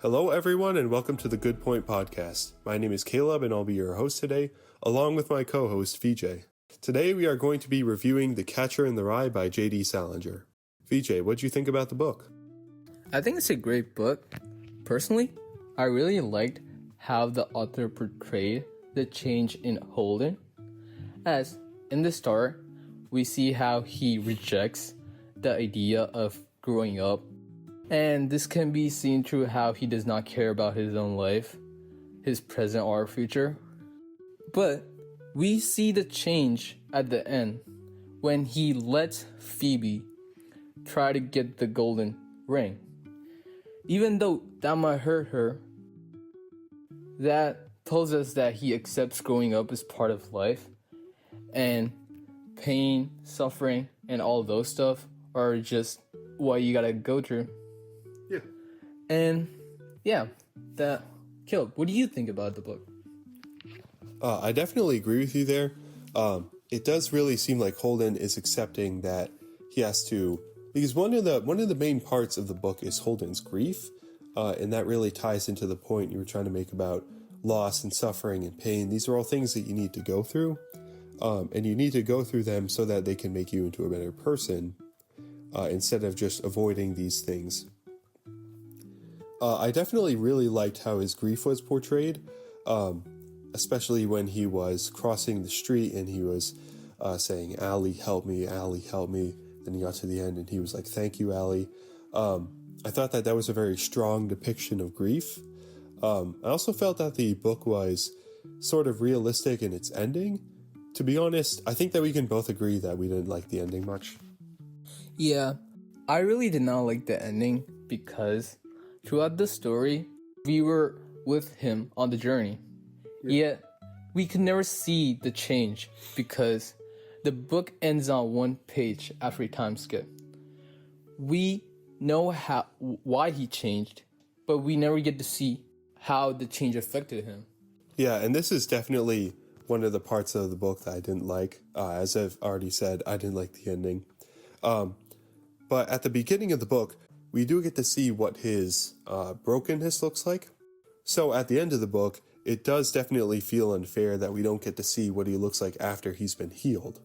Hello, everyone, and welcome to the Good Point Podcast. My name is Caleb, and I'll be your host today, along with my co-host, VJ. Today, we are going to be reviewing The Catcher in the Rye by J.D. Salinger. VJ, what do you think about the book? I think it's a great book. Personally, I really liked how the author portrayed the change in Holden. As in the start, we see how he rejects the idea of growing up. And this can be seen through how he does not care about his own life, his present or future. But we see the change at the end when he lets Phoebe try to get the golden ring. Even though that might hurt her, that tells us that he accepts growing up as part of life, and pain, suffering, and all those stuff are just what you gotta go through. Yeah. And Caleb, what do you think about the book? I definitely agree with you there. It does really seem like Holden is accepting that he has to, because one of the main parts of the book is Holden's grief, and that really ties into the point you were trying to make about loss and suffering and pain. These are all things that you need to go through, and you need to go through them so that they can make you into a better person, instead of just avoiding these things. I definitely really liked how his grief was portrayed, especially when he was crossing the street and he was saying, "Allie, help me, Allie, help me." Then he got to the end and he was like, "Thank you, Allie." I thought that was a very strong depiction of grief. I also felt that the book was sort of realistic in its ending. To be honest, I think that we can both agree that we didn't like the ending much. Yeah, I really did not like the ending because throughout the story, we were with him on the journey. Yet, we could never see the change because the book ends on one page after a time skip. We know why he changed, but we never get to see how the change affected him. Yeah, and this is definitely one of the parts of the book that I didn't like. As I've already said, I didn't like the ending. But at the beginning of the book, we do get to see what his brokenness looks like. So at the end of the book, it does definitely feel unfair that we don't get to see what he looks like after he's been healed.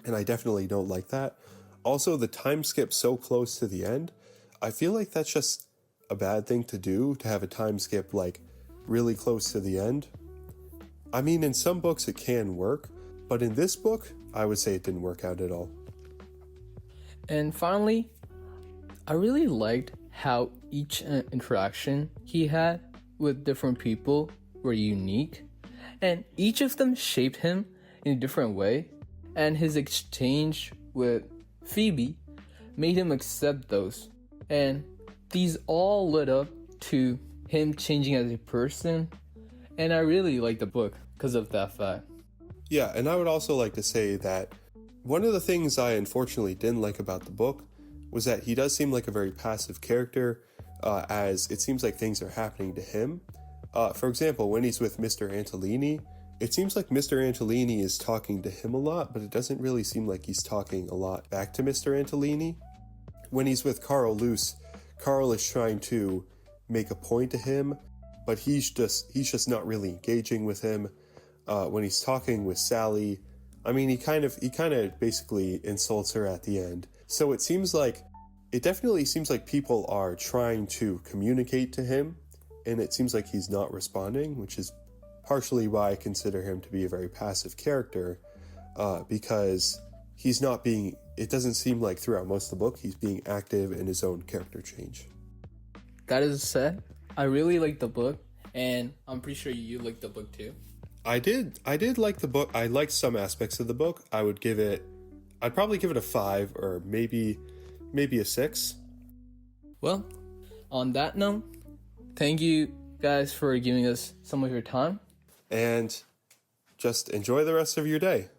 And I definitely don't like that. Also, the time skip so close to the end, I feel like that's just a bad thing to do, to have a time skip like really close to the end. I mean, in some books it can work, but in this book, I would say it didn't work out at all. And finally, I really liked how each interaction he had with different people were unique, and each of them shaped him in a different way, and his exchange with Phoebe made him accept those, and these all led up to him changing as a person, and I really like the book because of that fact. Yeah, and I would also like to say that one of the things I unfortunately didn't like about the book was that he does seem like a very passive character, as it seems like things are happening to him. For example, when he's with Mr. Antolini, it seems like Mr. Antolini is talking to him a lot, but it doesn't really seem like he's talking a lot back to Mr. Antolini. When he's with Carl Luce, Carl is trying to make a point to him, but he's just not really engaging with him. When he's talking with Sally, I mean, he kind of basically insults her at the end. So it definitely seems like people are trying to communicate to him, and it seems like he's not responding, which is partially why I consider him to be a very passive character, because it doesn't seem like throughout most of the book he's being active in his own character change. That is said, I really like the book, and I'm pretty sure you like the book too. I did like the book. I liked some aspects of the book. I'd probably give it a 5 or maybe a 6. Well, on that note, thank you guys for giving us some of your time. And just enjoy the rest of your day.